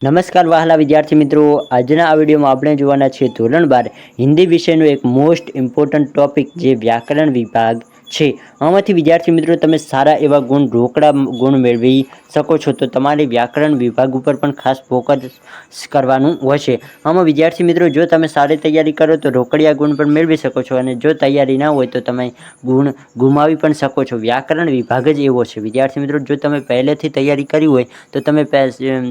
નમસ્કાર વહાલા વિદ્યાર્થી મિત્રો, આજના આ વિડીયોમાં આપણે જોવાના છીએ ધોરણ 12 હિન્દી વિષયનો એક મોસ્ટ ઇમ્પોર્ટન્ટ ટોપિક જે વ્યાકરણ વિભાગ છે. આમાંથી વિદ્યાર્થી મિત્રો તમે સારા એવા રોકડા ગુણ મેળવી શકો છો. તો તમારે વ્યાકરણ વિભાગ ઉપર પણ ખાસ ફોકસ કરવાનું હોય. આમાં વિદ્યાર્થી મિત્રો જો તમે સારી તૈયારી કરો તો રોકડિયા ગુણ પણ મેળવી શકો છો, અને જો તૈયારી ના હોય તો તમે ગુણ ગુમાવી પણ શકો છો. વ્યાકરણ વિભાગ જ એવો છે વિદ્યાર્થી મિત્રો, જો તમે પહેલેથી તૈયારી કરી હોય તો તમે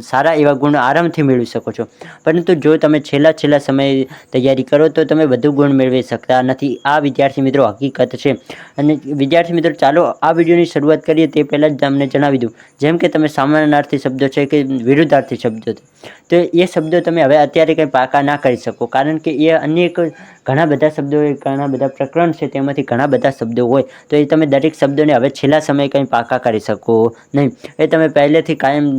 સારા એવા ગુણ આરામથી મેળવી શકો છો. પરંતુ જો તમે છેલ્લા સમયે તૈયારી કરો તો તમે વધુ ગુણ મેળવી શકતા નથી. આ વિદ્યાર્થી મિત્રો હકીકત છે. અને વિદ્યાર્થી મિત્રો ચાલો આ વિડીયોની શરૂઆત કરીએ તે પહેલાં જ તમને જણાવી દઉં, જેમ કે તમે સમાનાર્થી શબ્દો છે કે વિરુદ્ધાર્થી શબ્દો છે, તો એ શબ્દો તમે હવે અત્યારે કંઈ પાકા ના કરી શકો, કારણ કે એ અનેક ઘણા બધા શબ્દો, ઘણા બધા પ્રકરણ છે, તેમાંથી ઘણા બધા શબ્દો હોય, તો એ તમે દરેક શબ્દોને હવે છેલ્લા સમયે કંઈ પાકા કરી શકો નહીં. એ તમે પહેલેથી કાયમ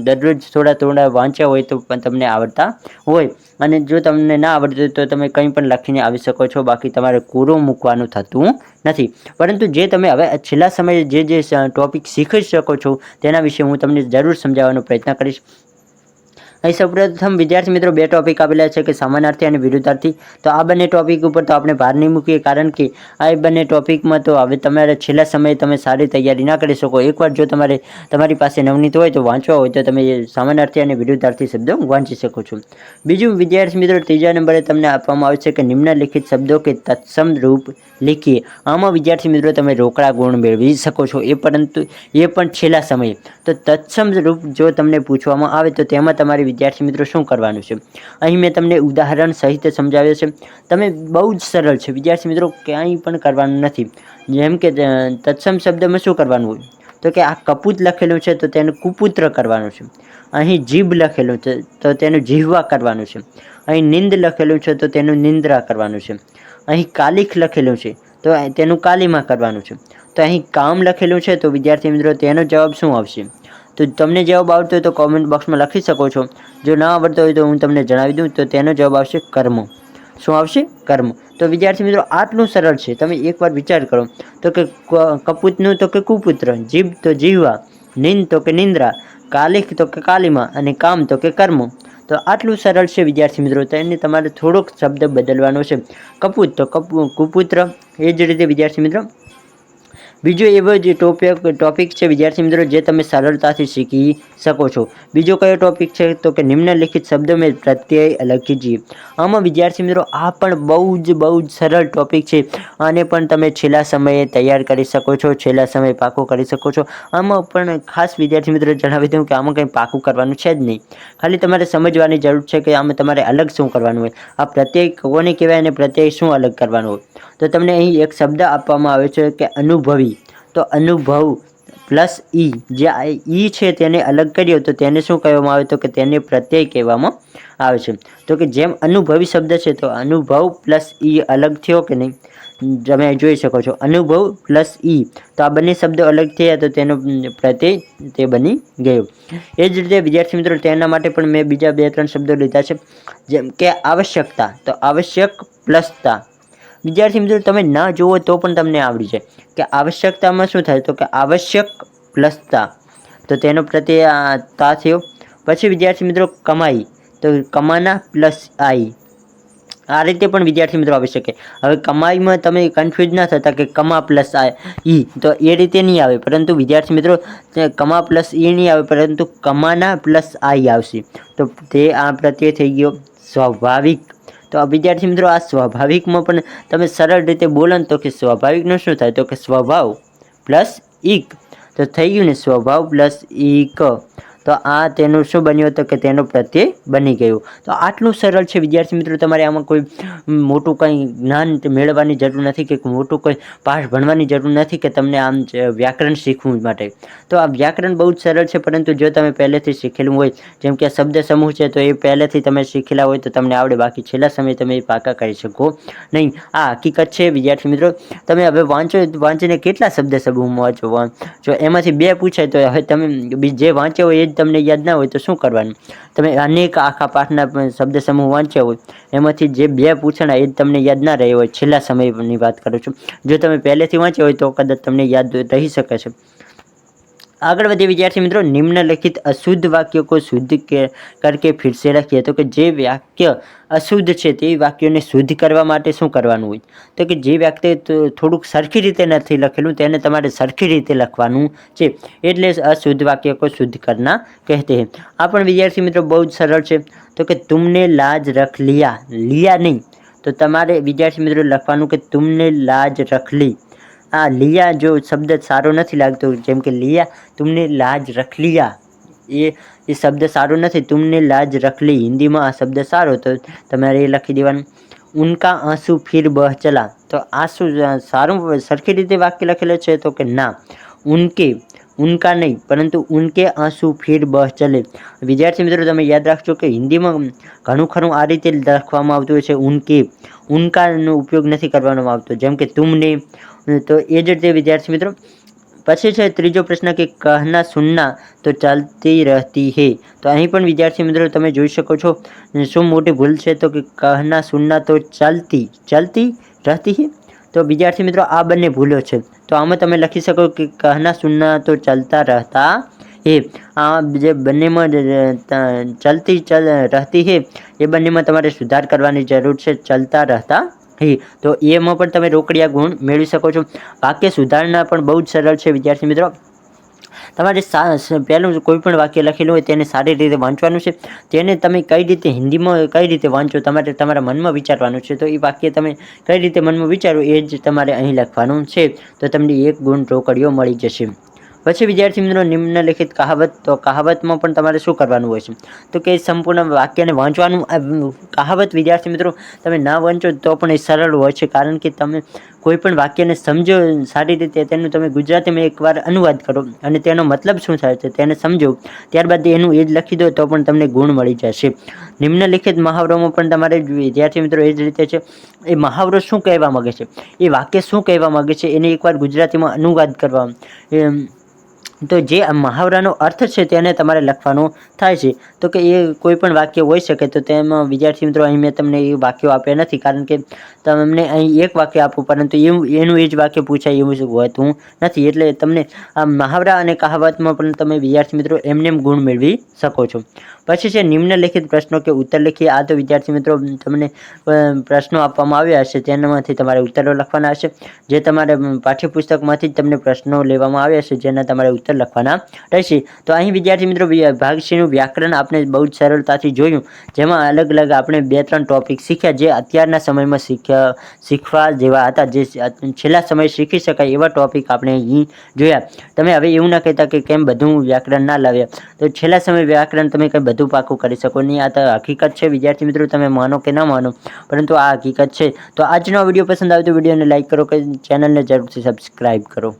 દરરોજ થોડા વાંચ્યા હોય તો પણ તમને આવડતા હોય, અને જો તમને ના આવડતું તો તમે કંઈ પણ લખીને આવી શકો છો, બાકી તમારે કોરું મૂકવાનું થતું નથી. પરંતુ જે તમે હવે છેલ્લા સમયે જે ટોપિક શીખી શકો છો તેના વિશે હું તમને જરૂર સમજાવવાનો પ્રયત્ન કરીશ. અહીં સૌપ્રથમ વિદ્યાર્થી મિત્રો બે ટોપિક આપેલા છે કે સમાનાર્થી અને વિરુદ્ધાર્થી. તો આ બંને ટોપિક ઉપર તો આપણે ભાર નહીં મૂકીએ, કારણ કે આ બંને ટોપિકમાં તો હવે તમારે છેલ્લા સમયે તમે સારી તૈયારી ના કરી શકો. એકવાર જો તમારી પાસે નવનીત હોય તો વાંચવા હોય તો તમે સમાનાર્થી અને વિરુદ્ધાર્થી શબ્દો વાંચી શકો છો. બીજું વિદ્યાર્થી મિત્રો ત્રીજા નંબરે તમને આપવામાં આવે છે કે નિમ્નલિખિત શબ્દો કે તત્સમ રૂપ લીખીએ. આમાં વિદ્યાર્થી મિત્રો તમે રોકડા ગુણ મેળવી શકો છો, એ પણ છેલ્લા સમયે. તો તત્સમ રૂપ જો તમને પૂછવામાં આવે તો તેમાં તમારે વિદ્યાર્થી મિત્રો શું કરવાનું છે, અહીં મેં તમને ઉદાહરણ સહિત સમજાવ્યો છે. તમે બહુ જ સરળ છે વિદ્યાર્થી મિત્રો, ક્યાંય પણ કરવાનું નથી. જેમ કે તત્સમ શબ્દમાં શું કરવાનું હોય, તો કે આ કપૂત લખેલું છે તો તેનું કુપુત્ર કરવાનું છે. અહીં જીભ લખેલું છે તો તેનું જીહવા કરવાનું છે. અહીં નિંદ લખેલું છે તો તેનું નિંદ્રા કરવાનું છે. અહીં કાલિખ લખેલું છે તો તેનું કાલીમાં કરવાનું છે. તો અહીં કામ લખેલું છે તો વિદ્યાર્થી મિત્રો તેનો જવાબ શું આવશે? તો તમને જવાબ આવતો હોય તો કોમેન્ટ બોક્સમાં લખી શકો છો. જો ના આવડતો હોય તો હું તમને જણાવી દઉં, તો તેનો જવાબ આવશે કર્મ. શું આવશે? કર્મ. તો વિદ્યાર્થી મિત્રો આટલું સરળ છે, તમે એકવાર વિચાર કરો. તો કે કપૂતનું તો કે કુપુત્ર, જીભ તો જીહવા, નિંદ તો કે નિંદ્રા, કાલિખ તો કે કાલીમાં, અને કામ તો કે કર્મ. તો આટલું સરળ છે વિદ્યાર્થી મિત્રો, તો એને તમારે થોડોક શબ્દ બદલવાનો છે. કપૂત તો કુપુત્ર. એ જ રીતે વિદ્યાર્થી મિત્રો બીજો એવો જ ટોપિક છે વિદ્યાર્થી મિત્રો જે તમે સરળતાથી શીખી શકો છો. બીજો કયો ટોપિક છે, તો કે નિમ્નલિખિત શબ્દો મેં પ્રત્યય અલગ કીજીએ. આમાં વિદ્યાર્થી મિત્રો આ પણ બહુ જ સરળ ટોપિક છે. આને પણ તમે છેલ્લા સમયે તૈયાર કરી શકો છો, છેલ્લા સમયે પાકું કરી શકો છો. આમાં પણ ખાસ વિદ્યાર્થી મિત્રો જણાવી દઉં કે આમાં કંઈ પાકું કરવાનું છે જ નહીં. ખાલી તમારે સમજવાની જરૂર છે કે આમાં તમારે અલગ શું કરવાનું હોય. આ પ્રત્યય કોને કહેવાય અને પ્રત્યય શું અલગ કરવાનું હોય. તો તમને અહીં એક શબ્દ આપવામાં આવે છે કે અનુભવી. તો અનુભવ પ્લસ ઈ, જે ઈ છે તેને અલગ કર્યો તો તેને શું કહેવામાં આવે, તો કે તેને પ્રત્યય કહેવામાં આવે છે. તો કે જેમ અનુભવી શબ્દ છે તો અનુભવ પ્લસ ઈ અલગ થયો કે નહીં, તમે જોઈ શકો છો. અનુભવ પ્લસ ઈ, તો આ બંને શબ્દો અલગ થયા તો તેનો પ્રત્યય તે બની ગયો. એ જ રીતે વિદ્યાર્થી મિત્રો તેના માટે પણ મેં બીજા 2-3 શબ્દો લીધા છે, જેમ કે આવશ્યકતા. તો આવશ્યક પ્લસતા. વિદ્યાર્થી મિત્રો તમે ના જુઓ તો પણ તમને આવડી જાય કે આવશ્યકતામાં શું થાય, તો કે આવશ્યક પ્લસતા, તો તેનો પ્રત્યય તા થયો. પછી વિદ્યાર્થી મિત્રો કમાઈ, તો કમાના પ્લસ આઈ. આ રીતે પણ વિદ્યાર્થી મિત્રો આવી શકે. હવે કમાઈમાં તમે કન્ફ્યુઝ ના થતા કે કમા પ્લસ ઈ, તો એ રીતે નહીં આવે, પરંતુ વિદ્યાર્થી મિત્રો કમા પ્લસ ઈ નહીં આવે, પરંતુ કમાના પ્લસ આઈ આવશે. તો તે આ પ્રત્યય થઈ ગયો સ્વાભાવિક. તો વિદ્યાર્થી મિત્રો આ સ્વાભાવિકમાં પણ તમે સરળ રીતે બોલો ને તો કે સ્વાભાવિકનું શું થાય, તો કે સ્વભાવ પ્લસ ઈક. તો થઈ ગયું ને સ્વભાવ પ્લસ ઈક. તો આ તેનું શું બન્યું, તો કે તેનો પ્રત્યય બની ગયો. તો આટલું સરળ છે વિદ્યાર્થી મિત્રો, તમારે આમાં કોઈ મોટું કંઈ જ્ઞાન મેળવવાની જરૂર નથી કે મોટું કોઈ પાઠ ભણવાની જરૂર નથી કે તમને આમ વ્યાકરણ શીખવું માટે. તો આ વ્યાકરણ બહુ જ સરળ છે, પરંતુ જો તમે પહેલેથી શીખેલું હોય, જેમ કે શબ્દ સમૂહ છે તો એ પહેલેથી તમે શીખેલા હોય તો તમને આવડે, બાકી છેલ્લા સમયે તમે એ પાકા કરી શકો નહીં. આ હકીકત છે વિદ્યાર્થી મિત્રો. તમે હવે વાંચીને કેટલા શબ્દ સમૂહ વાંચો, એમાંથી 2 પૂછાય તો હવે તમે જે વાંચ્યા હોય એ જ તમને યાદ ના હોય તો શું કરવાનું. તમે અનેક આખા પાઠના શબ્દ સમૂહ વાંચ્યા હોય, એમાંથી જે 2 પૂછાણા એ જ તમને યાદ ના રહે હોય. છેલ્લા સમયની વાત કરું છું. જો તમે પહેલેથી વાંચ્યા હોય તો કદાચ તમને યાદ રહી શકે છે. आगे बढ़े विद्यार्थी मित्रों, निम्नलिखित अशुद्ध वाक्यों को शुद्ध करके फिर से रखिए। तो कि जे वाक्य अशुद्ध है ते वाक्यों ने शुद्ध करवा माटे शुं करवानुं होय? तो कि जे वाक्य थोड़ुंक सरखी रीते नथी लखेलुं तेने तमारे सरखी रीते लखवानुं छे, एटले अशुद्ध वाक्य को शुद्ध करना कहते हैं। आ पण विद्यार्थी मित्रों बहुत ज सरल छे। तो कि तुमने लाज रख लिया, लिया नहीं, तो तमारे विद्यार्थी मित्रों लखवानुं कि तुमने लाज रख ली। आ लिया जो शब्द सारो नहीं लागतो, जेम के लिया तुमने लाज रख लिया, ये शब्द सारो नहीं, तुमने लाज रख ली हिंदी में आ शब्द सारो, तो तमारे लखी देवानुं। उनका आंसू फिर बह चला, तो आंसू सारू सरखी रीते वाक्य लखेलो छे, तो कि ना, उनके, उनका नहीं परंतु उनके आंसू फिर बह चले। विद्यार्थी मित्रों तमे याद राखजो कि हिंदी में घणुं खरुं आ रीते लखवामां आवतुं होय छे, उनके, उनकानो उपयोग नहीं करवानो आवतो, जेम के तुमने। तो ये ज रीते विद्यार्थी मित्रों पछी छे त्रीजो प्रश्न कि कहना सुनना तो चलती रहती है। तो अहीं पण विद्यार्थी मित्रों तमे जोई शको छो शुं मोटी भूल छे, तो कि कहना सुनना तो चलती चलती रहती है। तो विद्यार्थी मित्रों आ बंने भूलो छे, तो आमां तमे लखी शको कि कहना सुनना तो चलता रहता है। आ जे बंनेमां चलती रहती है ए बंनेमां तमारे सुधार करवानी जरूर छे, चलता रहता ही। तो एमां पण तमे रोकड़िया गुण मेळवी शको छो। वाक्य सुधारना पण बहुत सरल छे विद्यार्थी मित्रों। तमारे पहलुं कोईपण वाक्य लखेलुं होय तेने सारी रीते वांचवानुं छे, तेने तमे कई रीते हिंदी में कई रीते वांचो तमारे तमारा मनमा विचारवानुं छे। तो ए वाक्य तमे कई रीते मनमा विचारो ए ज तमारे અહીં લખવાનું છે, તો તમને 1 ગુણ રોકડીઓ મળી જશે। પછી વિદ્યાર્થી મિત્રો નિમ્નલિખિત કહાવત, તો કહાવતમાં પણ તમારે શું કરવાનું હોય છે? તો કે સંપૂર્ણ વાક્યને વાંચવાનું। કહાવત વિદ્યાર્થી મિત્રો તમે ના વાંચો તો પણ એ સરળ હોય છે, કારણ કે તમે કોઈપણ વાક્યને સમજો સારી રીતે, તેનું તમે ગુજરાતીમાં એકવાર અનુવાદ કરો અને તેનો મતલબ શું થાય છે તેને સમજો, ત્યારબાદ એનું એ જ લખી દો તો પણ તમને ગુણ મળી જશે। નિમ્નલિખિત મહાવરોમાં પણ તમારે વિદ્યાર્થી મિત્રો એ જ રીતે છે, એ મહાવરો શું કહેવા માગે છે, એ વાક્ય શું કહેવા માગે છે, એને એકવાર ગુજરાતીમાં અનુવાદ કરવા। તો જે મહાવરાનો અર્થ છે તેને તમારે લખવાનો થાય છે। તો કે એ કોઈ પણ વાક્ય હોઈ શકે, તો તેમાં વિદ્યાર્થી મિત્રો અહીં મેં તમને એ વાક્યો આપ્યા નથી, કારણ કે તમને અહીં એક વાક્ય આપું પરંતુ એનું એ જ વાક્ય પૂછાય એવું હોતું નથી, એટલે તમને આ મહાવરા અને કહાવતમાં પણ તમે વિદ્યાર્થી મિત્રો એમને ગુણ મેળવી શકો છો। પછી છે નિમ્નલિખિત પ્રશ્નો કે ઉત્તર લખીએ। આ તો વિદ્યાર્થી મિત્રો તમને પ્રશ્નો આપવામાં આવ્યા હશે, તેનામાંથી તમારે ઉત્તરો લખવાના હશે। જે તમારે પાઠ્યપુસ્તકમાંથી જ તમને પ્રશ્નો લેવામાં આવ્યા છે, જેના તમારે ઉત્તર લખવાના રહેશે। તો અહીં વિદ્યાર્થી મિત્રો ભાગ સીનું વ્યાકરણ આપણે બહુ જ સરળતાથી જોયું, જેમાં અલગ અલગ આપણે 2-3 ટોપિક શીખ્યા, જે અત્યારના સમયમાં શીખવા જેવા હતા, જે છેલ્લા સમયે શીખી શકાય એવા ટોપિક આપણે અહીં જોયા। તમે હવે એવું ના કહેતા કે કેમ બધું વ્યાકરણ ના લાવ્યા, તો છેલ્લા સમયે વ્યાકરણ તમે કંઈ બધું પાકું કરી શકો નહીં, આ તો હકીકત છે વિદ્યાર્થી મિત્રો, તમે માનો કે ના માનો પરંતુ આ હકીકત છે। તો આજનો વિડીયો પસંદ આવે તો વિડીયોને લાઇક કરો, કે ચેનલને જરૂરથી સબસ્ક્રાઈબ કરો।